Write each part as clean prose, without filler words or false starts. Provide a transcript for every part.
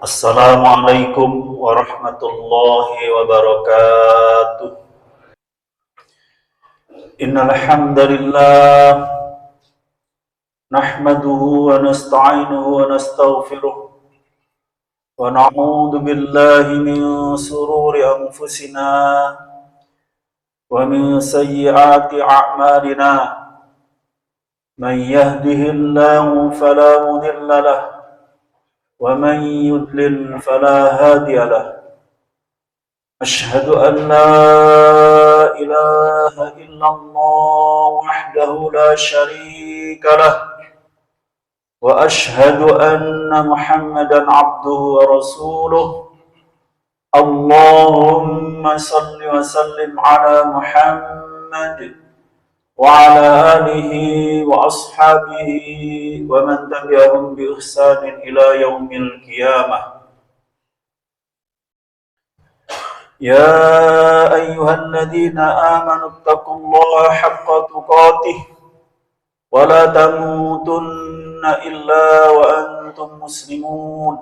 Assalamualaikum warahmatullahi wabarakatuh. Innal hamdalillah nahmaduhu wa nasta'inuhu wa nastaghfiruh wa na'udzu billahi min shururi anfusina wa min sayyiati a'malina. Man yahdihillahu fala mudilla lahu ومن يضلل فلا هادي له أشهد أن لا إله إلا الله وحده لا شريك له وأشهد أن محمدا عبده ورسوله اللهم صل وسلم على محمد وعلى آله وأصحابه ومن تبعهم بإحسان إلى يوم القيامة. يا أيها الذين آمنوا اتقوا الله حق تقاته ولا تموتن إلا وأنتم مسلمون.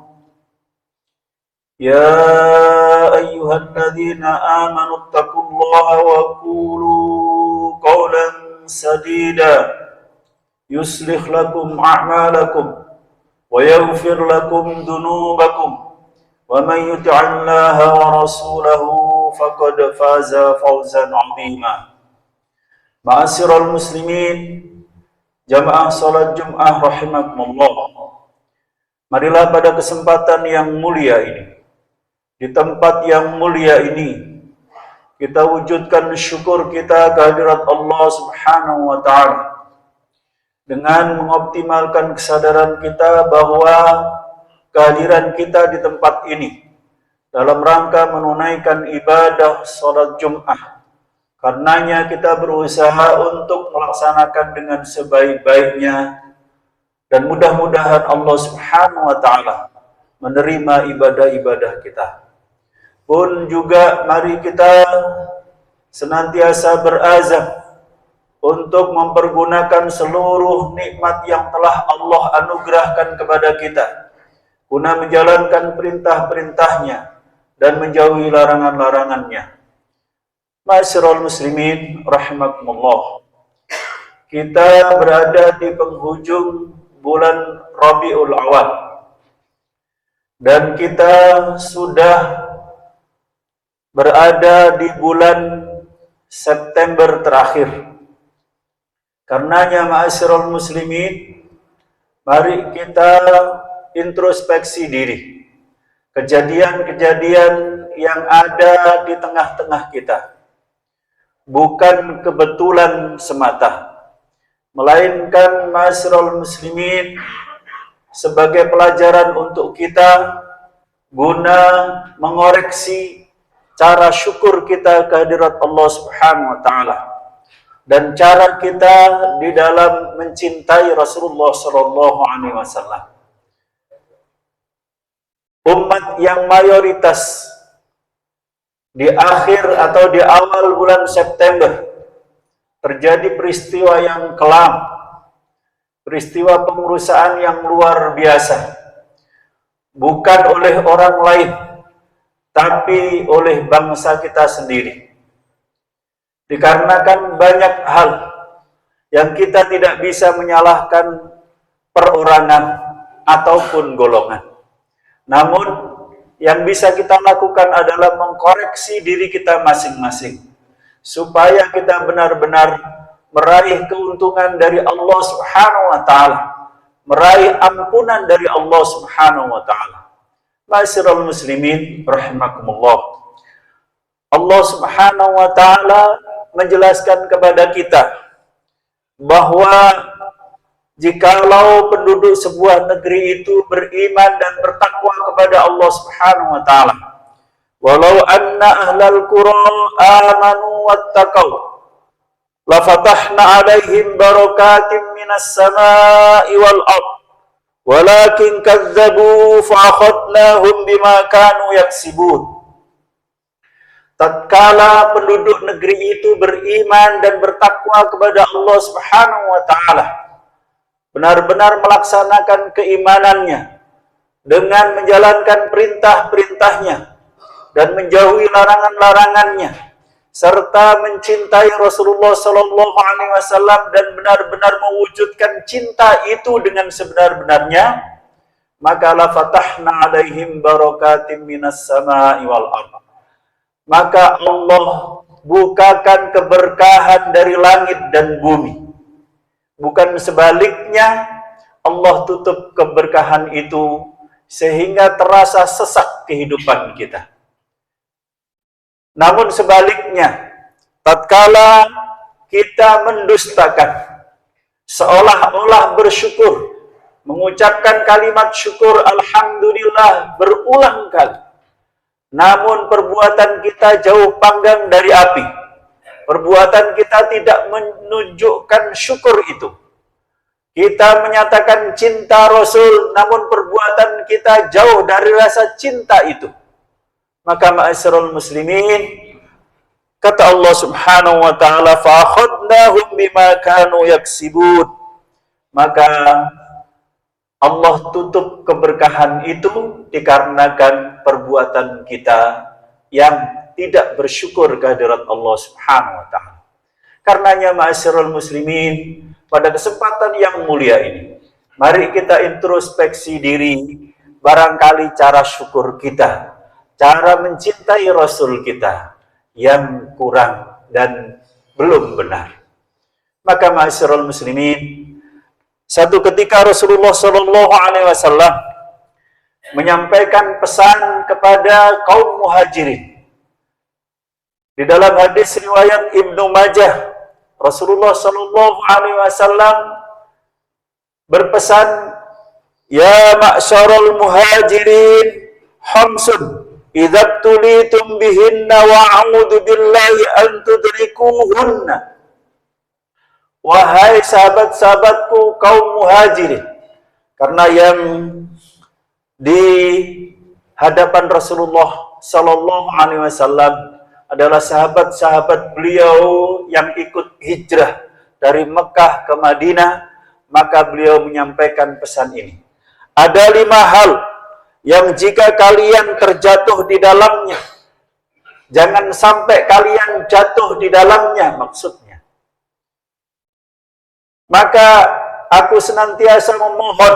يا أيها الذين آمنوا اتقوا الله وقولوا قولا سديدا يصلح لكم أعمالكم ويغفر لكم ذنوبكم ومن يطع الله ورسوله فقد فاز فوزا عظيما. Ma'asyiral muslimin, jamaah salat Jumat rahimakumullah. Marilah pada kesempatan yang mulia ini, di tempat yang mulia ini, kita wujudkan syukur kita kehadirat Allah Subhanahu wa ta'ala dengan mengoptimalkan kesadaran kita bahwa kehadiran kita di tempat ini dalam rangka menunaikan ibadah salat Jumat. Karenanya kita berusaha untuk melaksanakan dengan sebaik-baiknya dan mudah-mudahan Allah Subhanahu wa ta'ala menerima ibadah-ibadah kita. Pun juga mari kita senantiasa berazam untuk mempergunakan seluruh nikmat yang telah Allah anugerahkan kepada kita guna menjalankan perintah-perintahnya dan menjauhi larangan-larangannya. Ma'asyiral muslimin rahimakumullah. Kita berada di penghujung bulan Rabiul Awal dan kita sudah berada di bulan September terakhir. Karenanya ma'asyiral muslimin, mari kita introspeksi diri. Kejadian-kejadian yang ada di tengah-tengah kita bukan kebetulan semata, melainkan ma'asyiral muslimin sebagai pelajaran untuk kita guna mengoreksi cara syukur kita kehadirat Allah Subhanahu wa ta'ala dan cara kita di dalam mencintai Rasulullah sallallahu alaihi wasallam. Umat yang mayoritas di akhir atau di awal bulan September terjadi peristiwa yang kelam, peristiwa pengurusan yang luar biasa, bukan oleh orang lain tapi oleh bangsa kita sendiri. Dikarenakan banyak hal yang kita tidak bisa menyalahkan perorangan ataupun golongan. Namun yang bisa kita lakukan adalah mengkoreksi diri kita masing-masing supaya kita benar-benar meraih keuntungan dari Allah Subhanahu wa ta'ala, meraih ampunan dari Allah Subhanahu wa ta'ala. Ma'asyiral muslimin rahimakumullah. Allah Subhanahu wa ta'ala menjelaskan kepada kita bahwa jikalau penduduk sebuah negeri itu beriman dan bertakwa kepada Allah Subhanahu wa ta'ala, walau anna ahlal qura amanu wattaqau la fatahna alaihim barakatim minas samai wal ardh walakin kadzabu fa'akhadnahum bima kanu yaksibun. Tatkala penduduk negeri itu beriman dan bertakwa kepada Allah Subhanahu wa ta'ala, benar-benar melaksanakan keimanannya, dengan menjalankan perintah-perintahnya dan menjauhi larangan-larangannya, serta mencintai Rasulullah Sallallahu Alaihi Wasallam dan benar-benar mewujudkan cinta itu dengan sebenar-benarnya, maka la fatahna alaihim barakatim minas sama'i wal ardh. Maka Allah bukakan keberkahan dari langit dan bumi. Bukan sebaliknya, Allah tutup keberkahan itu sehingga terasa sesak kehidupan kita. Namun sebaliknya, tatkala kita mendustakan, seolah-olah bersyukur, mengucapkan kalimat syukur Alhamdulillah berulang kali, namun perbuatan kita jauh panggang dari api. Perbuatan kita tidak menunjukkan syukur itu. Kita menyatakan cinta Rasul, namun perbuatan kita jauh dari rasa cinta itu. Maka ma'asyiral muslimin, kata Allah Subhanahu wa taala, fa'akhadnahum bima kanu yaksibun. Maka Allah tutup keberkahan itu dikarenakan perbuatan kita yang tidak bersyukur kehadirat Allah Subhanahu wa taala. Karenanya ma'asyiral muslimin, pada kesempatan yang mulia ini, mari kita introspeksi diri, barangkali cara syukur kita, cara mencintai Rasul kita yang kurang dan belum benar. Maka ma'asyiral muslimin, satu ketika Rasulullah Shallallahu Alaihi Wasallam menyampaikan pesan kepada kaum muhajirin. Di dalam hadis riwayat Ibnu Majah, Rasulullah Shallallahu Alaihi Wasallam berpesan, ya ma'syarul muhajirin, khamsun idza tulitum bihinna wa a'udzu billahi an tudrikuhunna. Wahai sahabat-sahabatku kaum muhajirin, karena yang di hadapan Rasulullah Sallallahu Alaihi Wasallam adalah sahabat-sahabat beliau yang ikut hijrah dari Mekah ke Madinah, maka beliau menyampaikan pesan ini. Ada 5 hal yang jika kalian terjatuh di dalamnya, jangan sampai kalian jatuh di dalamnya, maksudnya. Maka aku senantiasa memohon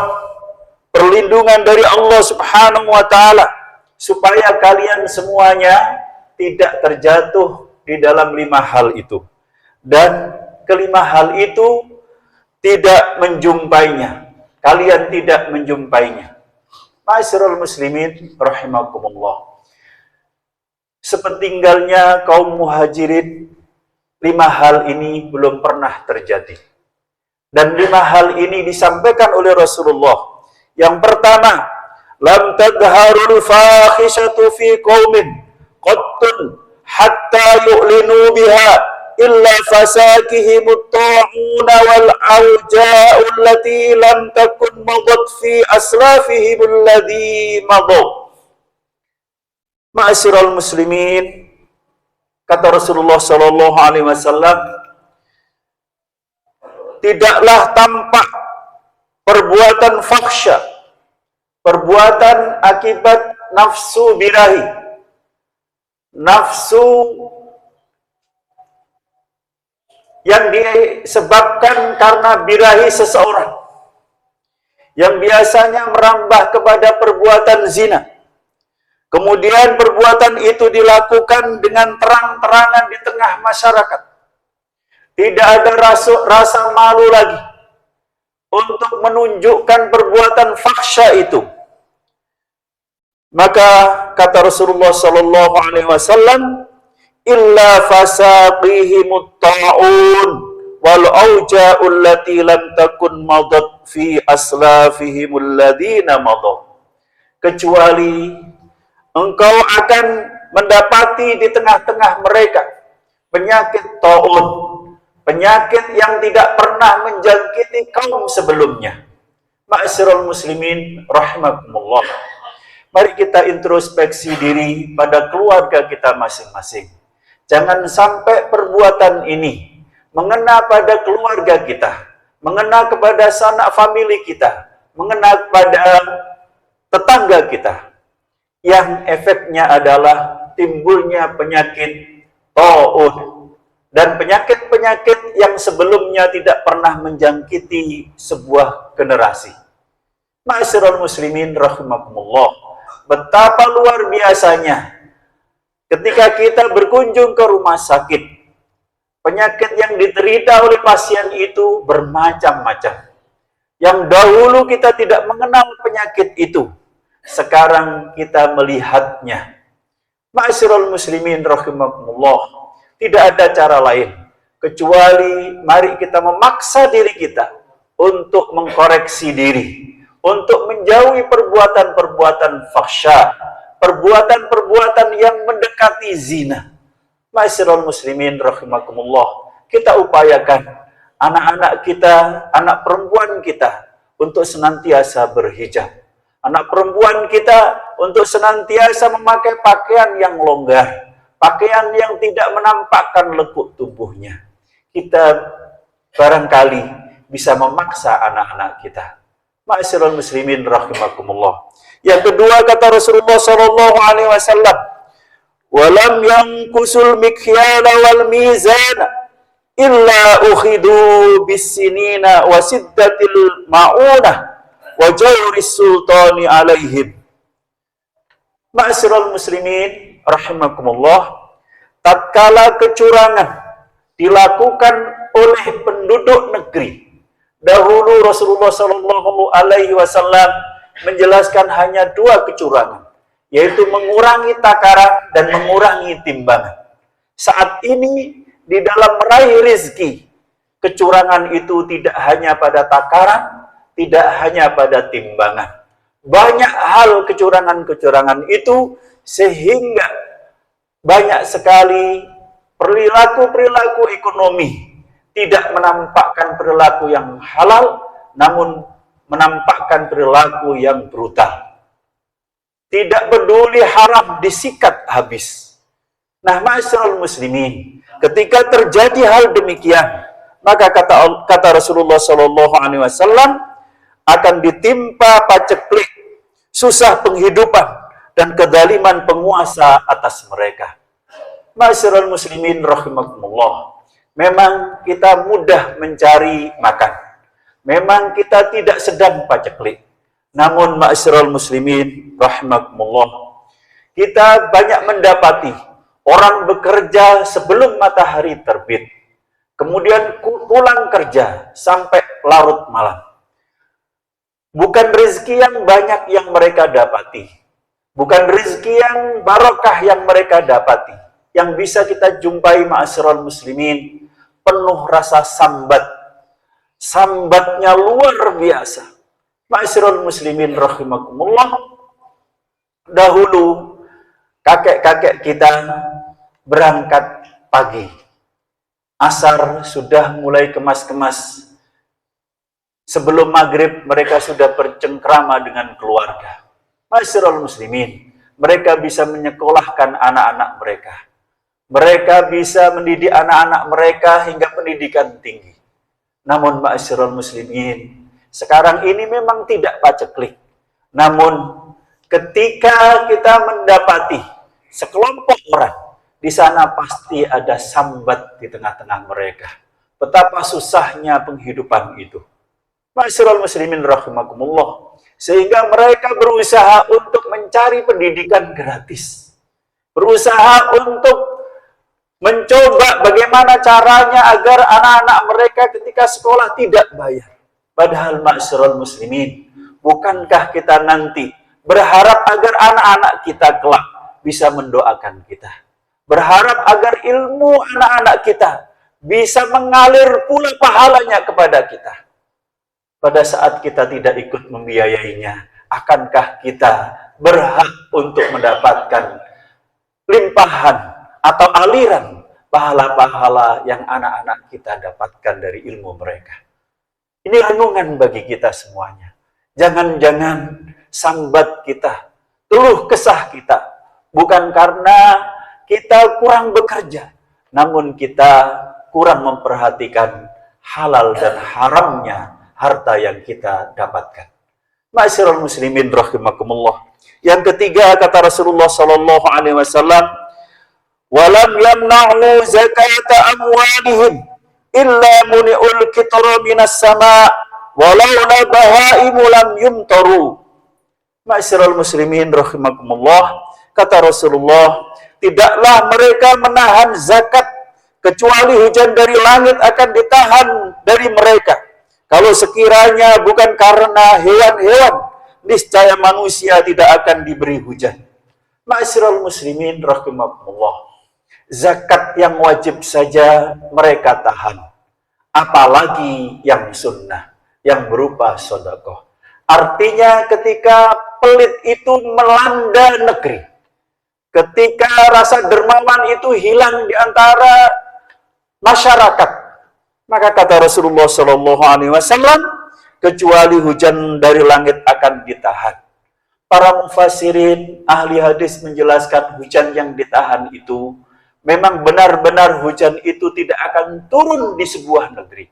perlindungan dari Allah Subhanahu wa taala supaya kalian semuanya tidak terjatuh di dalam 5 hal itu. Dan kelima hal itu tidak menjumpainya. Kalian tidak menjumpainya. Ma'asyiral muslimin rahimakumullah. Sepeninggalnya kaum muhajirin, 5 hal ini belum pernah terjadi. Dan 5 hal ini disampaikan oleh Rasulullah. Yang pertama, lam tadharul fakhishatu fi qaumin qattun hatta yu'linu biha illa fasakihimut ta'una wal auja'u allati lam takun madat fi aslafihim alladhi madaw. Ma'asyiral muslimin, kata Rasulullah sallallahu alaihi wasallam, tidaklah tampak perbuatan fakhsya, perbuatan akibat nafsu birahi, nafsu yang disebabkan karena birahi seseorang, yang biasanya merambah kepada perbuatan zina. Kemudian perbuatan itu dilakukan dengan terang-terangan di tengah masyarakat. Tidak ada rasa malu lagi untuk menunjukkan perbuatan fakhsya itu. Maka kata Rasulullah sallallahu alaihi wasallam, illa fasaqihimut ta'un wal auja'u allati lam takun madat fi aslafihimul ladina madaw. Kecuali engkau akan mendapati di tengah-tengah mereka penyakit ta'un, penyakit yang tidak pernah menjangkiti kaum sebelumnya. Ma'asyiral muslimin rahimakumullah. Mari kita introspeksi diri pada keluarga kita masing-masing. Jangan sampai perbuatan ini mengena pada keluarga kita, mengena kepada sanak famili kita, mengena pada tetangga kita yang efeknya adalah timbulnya penyakit taun dan penyakit-penyakit yang sebelumnya tidak pernah menjangkiti sebuah generasi. Ma'asyiral muslimin rahimakumullah, betapa luar biasanya ketika kita berkunjung ke rumah sakit, penyakit yang diderita oleh pasien itu bermacam-macam. Yang dahulu kita tidak mengenal penyakit itu, sekarang kita melihatnya. Ma'asyiral muslimin rahimakumullah, tidak ada cara lain kecuali mari kita memaksa diri kita untuk mengkoreksi diri, untuk menjauhi perbuatan-perbuatan fahsya, perbuatan-perbuatan yang mendekati zina. Ma'asyiral muslimin rahimakumullah, kita upayakan anak-anak kita, anak perempuan kita untuk senantiasa berhijab. Anak perempuan kita untuk senantiasa memakai pakaian yang longgar, pakaian yang tidak menampakkan lekuk tubuhnya. Kita barangkali bisa memaksa anak-anak kita. Ma'asyiral muslimin rahimakumullah. Yang kedua, kata Rasulullah sallallahu alaihi wasallam, "Walam yanqusul mikyala wal mizana illa ukhidu bis-sinina wa siddatil ma'unah wa jawris sultani alaihim." Ma'asyiral muslimin rahimakumullah, tatkala kecurangan dilakukan oleh penduduk negeri, dahulu Rasulullah sallallahu alaihi wasallam menjelaskan hanya dua kecurangan, yaitu mengurangi takaran dan mengurangi timbangan. Saat ini di dalam meraih rezeki, kecurangan itu tidak hanya pada takaran, tidak hanya pada timbangan. Banyak hal kecurangan-kecurangan itu, sehingga banyak sekali perilaku-perilaku ekonomi tidak menampakkan perilaku yang halal, namun menampakkan perilaku yang brutal. Tidak peduli, haram disikat habis. Nah, ma'asyiral muslimin, ketika terjadi hal demikian, maka kata Rasulullah sallallahu alaihi wasallam, akan ditimpa paceklik, susah penghidupan dan kezaliman penguasa atas mereka. Ma'asyiral muslimin rahimakumullah, memang kita mudah mencari makan. Memang kita tidak sedang paceklik. Namun ma'asyiral muslimin rahimakumullah, kita banyak mendapati orang bekerja sebelum matahari terbit, kemudian pulang kerja sampai larut malam. Bukan rezeki yang banyak yang mereka dapati, bukan rezeki yang barokah yang mereka dapati. Yang bisa kita jumpai ma'asyiral muslimin, penuh rasa sambat. Sambatnya luar biasa. Ma'asyiral muslimin rahimakumullah, dahulu kakek-kakek kita berangkat pagi, asar sudah mulai kemas-kemas. Sebelum maghrib mereka sudah bercengkrama dengan keluarga. Ma'asyiral muslimin, mereka bisa menyekolahkan anak-anak mereka. Mereka bisa mendidik anak-anak mereka hingga pendidikan tinggi. Namun ma'asyiral muslimin, sekarang ini memang tidak paceklik. Namun ketika kita mendapati sekelompok orang, di sana pasti ada sambat di tengah-tengah mereka. Betapa susahnya penghidupan itu. Ma'asyiral muslimin rahimakumullah, sehingga mereka berusaha untuk mencari pendidikan gratis. Berusaha untuk mencoba bagaimana caranya agar anak-anak mereka ketika sekolah tidak bayar. Padahal ma'asyiral muslimin, bukankah kita nanti berharap agar anak-anak kita kelak bisa mendoakan kita? Berharap agar ilmu anak-anak kita bisa mengalir pula pahalanya kepada kita. Pada saat kita tidak ikut membiayainya, akankah kita berhak untuk mendapatkan limpahan atau aliran pahala-pahala yang anak-anak kita dapatkan dari ilmu mereka? Ini renungan bagi kita semuanya. Jangan-jangan sambat kita, keluh kesah kita, bukan karena kita kurang bekerja, namun kita kurang memperhatikan halal dan haramnya harta yang kita dapatkan. Ma'asyiral muslimin rahimakumullah. Yang ketiga kata Rasulullah sallallahu alaihi wasallam, "Walam yamna'u zakata amwalihim illa muni'ul kitra minas sama' walaula bahaimu lam yumtaru." Ma'asyiral muslimin rahimakumullah, kata Rasulullah, tidaklah mereka menahan zakat kecuali hujan dari langit akan ditahan dari mereka. Kalau sekiranya bukan karena hewan-hewan, niscaya manusia tidak akan diberi hujan. Ma'asyiral muslimin rahimakumullah, zakat yang wajib saja mereka tahan, apalagi yang sunnah, yang berupa sedekah. Artinya ketika pelit itu melanda negeri, ketika rasa dermawan itu hilang di antara masyarakat, maka kata Rasulullah Shallallahu Alaihi Wasallam, kecuali hujan dari langit akan ditahan. Para mufassirin ahli hadis menjelaskan hujan yang ditahan itu memang benar-benar hujan itu tidak akan turun di sebuah negeri,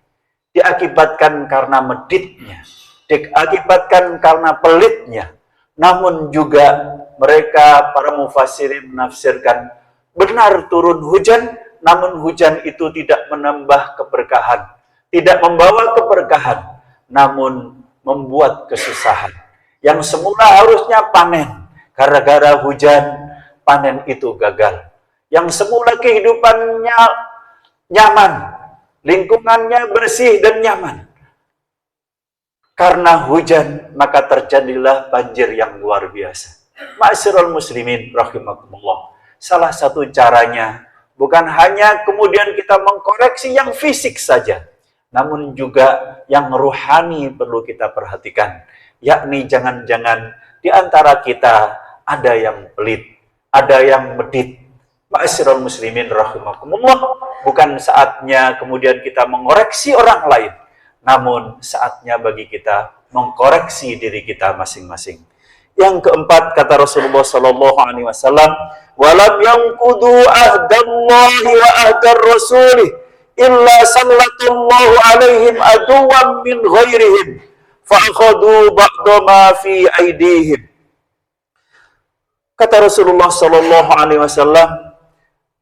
diakibatkan karena meditnya, diakibatkan karena pelitnya. Namun juga mereka para mufassirin menafsirkan benar turun hujan, namun hujan itu tidak menambah keberkahan, tidak membawa keberkahan, namun membuat kesusahan. Yang semula harusnya panen, gara-gara hujan panen itu gagal. Yang semula kehidupannya nyaman, lingkungannya bersih dan nyaman, karena hujan maka terjadilah banjir yang luar biasa. Ma'asyiral muslimin rahimakumullah, salah satu caranya bukan hanya kemudian kita mengkoreksi yang fisik saja, namun juga yang ruhani perlu kita perhatikan. Yakni jangan-jangan di antara kita ada yang pelit, ada yang medit. Ma'asyiral muslimin rahimakumullah, bukan saatnya kemudian kita mengoreksi orang lain, namun saatnya bagi kita mengkoreksi diri kita masing-masing. Yang keempat kata Rasulullah sallallahu alaihi wasallam, "Walam yanqudu ahdallahi wa ahdar rasulih illa sallallahu alaihim aduwwan min ghairihim fa'akhadhu ba'da ma fi aidihim." Kata Rasulullah sallallahu alaihi wasallam,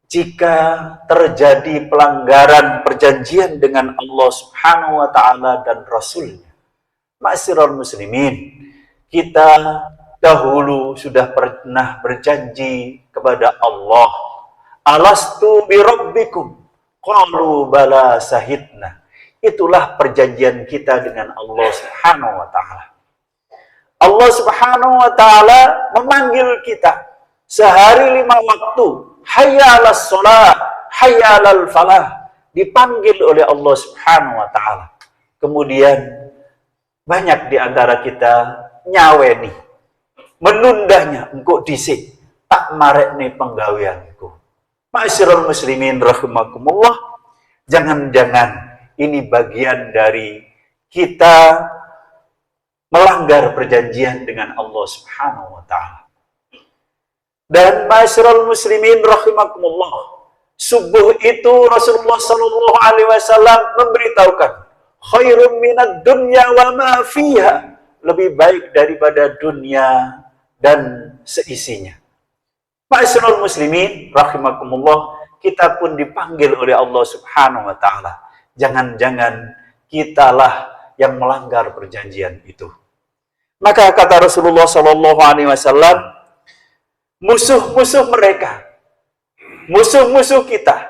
jika terjadi pelanggaran perjanjian dengan Allah Subhanahu wa taala dan Rasulnya, ma'asyiral muslimin, kita dahulu sudah pernah berjanji kepada Allah, "Alastu bi rabbikum?" Qalu bala sahidna. Itulah perjanjian kita dengan Allah Subhanahu wa taala. Allah Subhanahu wa taala memanggil kita sehari 5 waktu, hayya 'alas shalah, hayya 'alal falah, dipanggil oleh Allah Subhanahu wa taala. Kemudian banyak di antara kita nyaweni, menundanya, engkau disik, tak marek nih penggaweanku. Ma'asyiral muslimin rahimakumullah, jangan-jangan ini bagian dari kita melanggar perjanjian dengan Allah Subhanahu wa taala. Dan ma'asyiral muslimin rahimakumullah, subuh itu Rasulullah sallallahu alaihi wasallam memberitahukan, khairum minad dunya wa ma fiha, lebih baik daripada dunia dan seisinya. Ma'asyiral muslimin rahimakumullah, kita pun dipanggil oleh Allah Subhanahu wa taala. Jangan-jangan kitalah yang melanggar perjanjian itu. Maka kata Rasulullah sallallahu alaihi wasallam, musuh-musuh mereka, musuh-musuh kita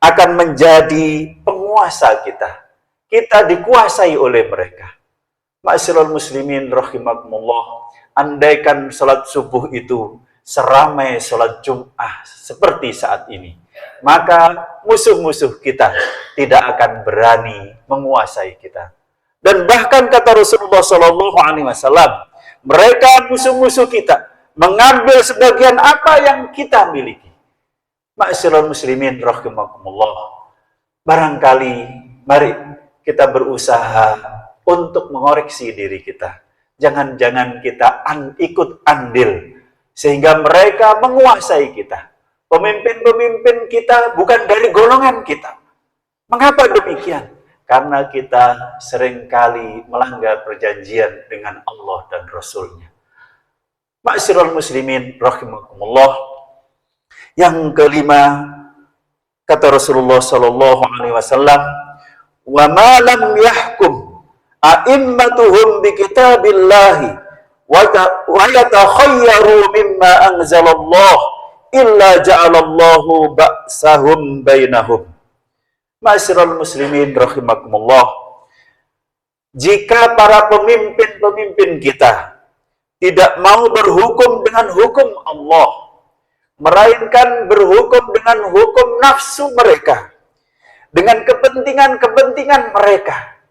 akan menjadi penguasa kita. Kita dikuasai oleh mereka. Ma'asyiral muslimin rahimakumullah, andaikan salat subuh itu seramai salat Jum'ah seperti saat ini, maka musuh-musuh kita tidak akan berani menguasai kita. Dan bahkan kata Rasulullah sallallahu alaihi wasallam, mereka musuh-musuh kita mengambil sebagian apa yang kita miliki. Ma'asyiral muslimin rahimakumullah, barangkali mari kita berusaha untuk mengoreksi diri kita. Jangan-jangan kita ikut andil sehingga mereka menguasai kita. Pemimpin-pemimpin kita bukan dari golongan kita. Mengapa demikian? karena kita seringkali melanggar perjanjian dengan Allah dan Rasul-Nya. Ma'asyiral muslimin rahimakumullah. Yang kelima, kata Rasulullah sallallahu alaihi wasallam, "Wa ma lam yahkum a'immatuhum bi kitabillahi wa yatakhayyaru mimma anzalallah illa ja'alallahu ba'sahum bainahum." Ma'asyiral muslimin rahimakumullah. Jika para pemimpin-pemimpin kita tidak mau berhukum dengan hukum Allah, melainkan berhukum dengan hukum nafsu mereka, dengan kepentingan-kepentingan mereka.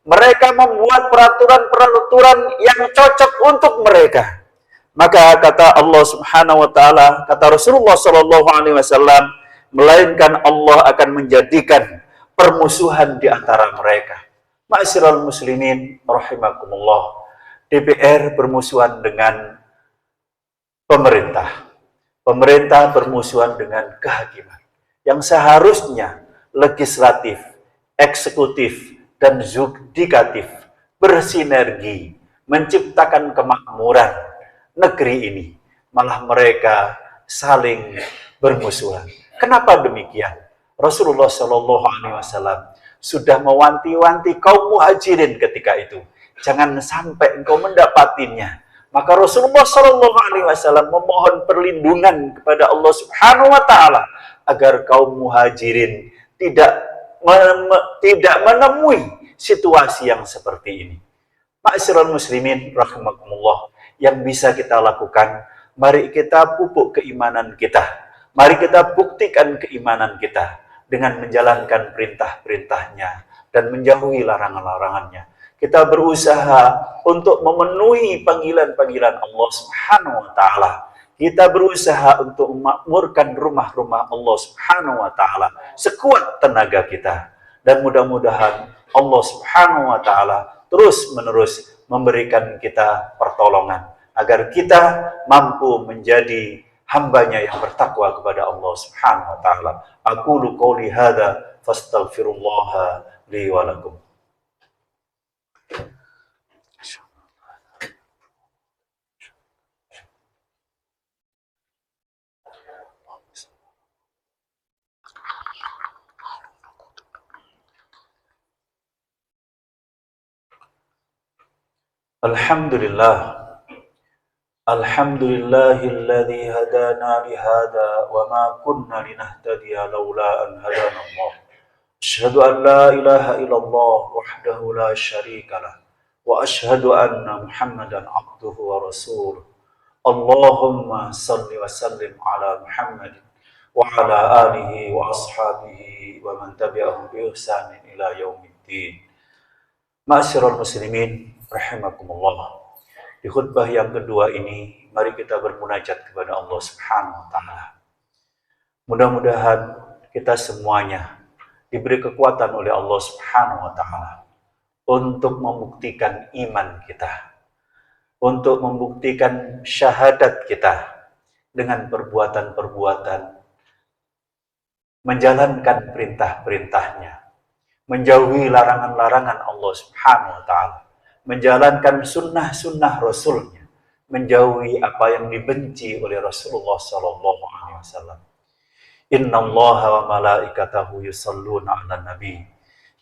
Mereka membuat peraturan-peraturan yang cocok untuk mereka. Maka kata Allah Subhanahu wa taala, kata Rasulullah sallallahu alaihi wasallam, melainkan Allah akan menjadikan permusuhan di antara mereka. Ma'asyiral muslimin rahimakumullah. DPR bermusuhan dengan pemerintah. Pemerintah bermusuhan dengan kehakiman. Yang seharusnya legislatif, eksekutif, dan yudikatif bersinergi menciptakan kemakmuran negeri ini. Malah mereka saling bermusuhan. Kenapa demikian? Rasulullah Shallallahu Alaihi Wasallam sudah mewanti-wanti kaum muhajirin ketika itu. Jangan sampai engkau mendapatinya. Maka Rasulullah Shallallahu Alaihi Wasallam memohon perlindungan kepada Allah Subhanahu Wa Taala agar kaum muhajirin tidak menemui situasi yang seperti ini. Ma'asyiral muslimin rahimakumullah, yang bisa kita lakukan, mari kita pupuk keimanan kita. Mari kita buktikan keimanan kita dengan menjalankan perintah-perintahnya dan menjauhi larangan-larangannya. Kita berusaha untuk memenuhi panggilan-panggilan Allah Subhanahu wa taala. Kita berusaha untuk memakmurkan rumah-rumah Allah Subhanahu wa taala sekuat tenaga kita. Dan mudah-mudahan Allah Subhanahu wa taala terus-menerus memberikan kita pertolongan agar kita mampu menjadi hambanya yang bertakwa kepada Allah Subhanahu wa taala. Aqulu qouli hadza fastaghfirullaha li wa lakum. Alhamdulillah. Alhamdulillahilladzi hadana lihada wa ma kunna linahtadiya laula an hadana Allah. Asyhadu an la ilaha illallah wahdahu la syarika lah wa asyhadu anna Muhammadan abduhu wa rasuluh. Allahumma salli wa sallim ala Muhammadin wa ala alihi wa ashabihi wa man tabi'ahum bi ihsanin ila yaumiddin. Ma'asyiral muslimin rahimakumullah. Di khutbah yang kedua ini, mari kita bermunajat kepada Allah Subhanahu wa taala. Mudah-mudahan kita semuanya diberi kekuatan oleh Allah Subhanahu wa taala untuk membuktikan iman kita, untuk membuktikan syahadat kita dengan perbuatan-perbuatan menjalankan perintah-perintahnya, menjauhi larangan-larangan Allah Subhanahu wa taala, menjalankan sunnah-sunnah Rasulnya, menjauhi apa yang dibenci oleh Rasulullah Sallallahu Alaihi Wasallam. Inna Allah wa malaikatahu yusalluna ala nabi,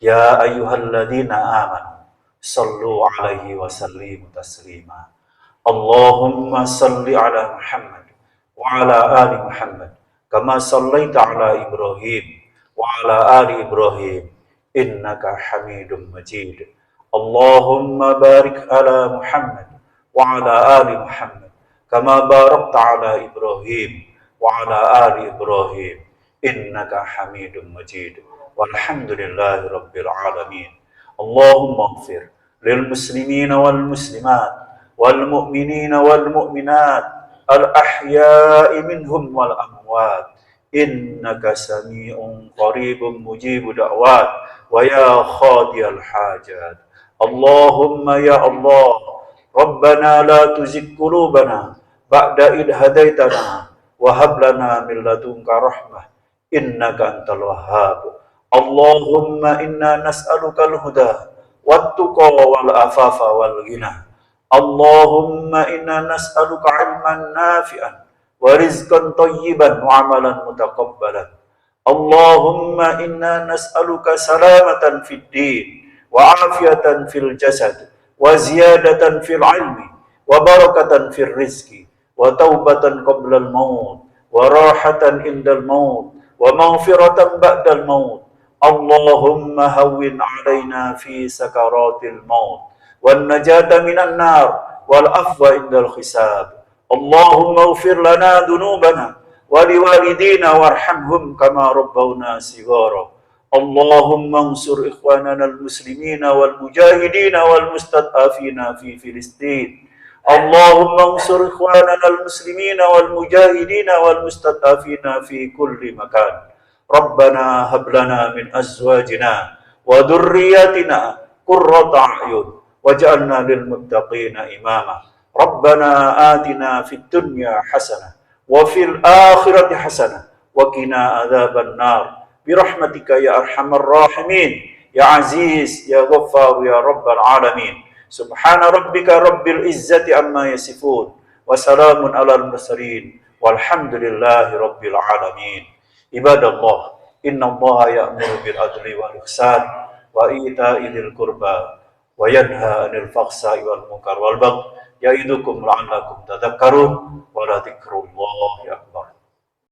ya ayyuhalladzina amanu, sallu alaihi wa sallimu taslima. Allahumma salli ala Muhammad wa ala ali Muhammad, kama sallaita ala Ibrahim wa ala ali Ibrahim, innaka hamidum majid. Allahumma barik ala Muhammad wa ala ali Muhammad kama barakta ala Ibrahim wa ala ali Ibrahim innaka Hamidum Majid. Walhamdulillahi rabbil alamin. Allahumma ighfir lil muslimina wal muslimat wal mu'minina wal mu'minat al ahya'i minhum wal amwat innaka sami'un qaribun mujibu da'wat wa ya khadiyal hajat. Allahumma ya Allah, Rabbana la tuzigh qulubana ba'da idh hadaitana wa hab lana min ladunka rahmah innaka antal wahhab. Allahumma inna nas'aluka al-huda wat-tuqa wal-afafa wal-ghina. Allahumma inna nas'aluka ilman nafi'an wa rizqan thayyiban wa amalan mutaqabbalan. Allahumma inna nas'aluka salamatan fid din wa afiyatan fil jasad wa ziyadatan fil ilmi wa barakatan fil rizqi wa taubatan qabla al-maut wa rahatan indal maut wa maghfiratan ba'dal maut. Allahumma hawwin 'alaina fi sakaratil maut wan najata minan nar wal afwa indal hisab. Allahumma ighfir lana dhunubana wa liwalidina warhamhum kama rabbawna shighara. Allahumma ansur ikhwanana al-muslimina wal mujahidina wal mustad'afina fi Filistin. Allahumma ansur ikhwanana al-muslimina wal mujahidina wal mustad'afina fi kulli makan. Rabbana hab lana min azwajina wa dhurriyyatina qurrata a'yun waj'alna lil muttaqina imama. Rabbana atina fid dunya hasanah wa fil akhirati hasanah wa qina adzaban nar birahmatika ya arhamar rahimin ya aziz ya ghaffar ya rabbal alamin. Subhana rabbika rabbil izzati amma yasifun wa salamun alal mursalin walhamdulillahi rabbil alamin. Ibadallah, innallaha ya'muru bil adli wal ihsan wa ita'i dzil qurba wa yanha 'anil fahsai wal munkar wal baghi ya'idukum la'allakum tadhakkarun wa la dzikrullahi akbar.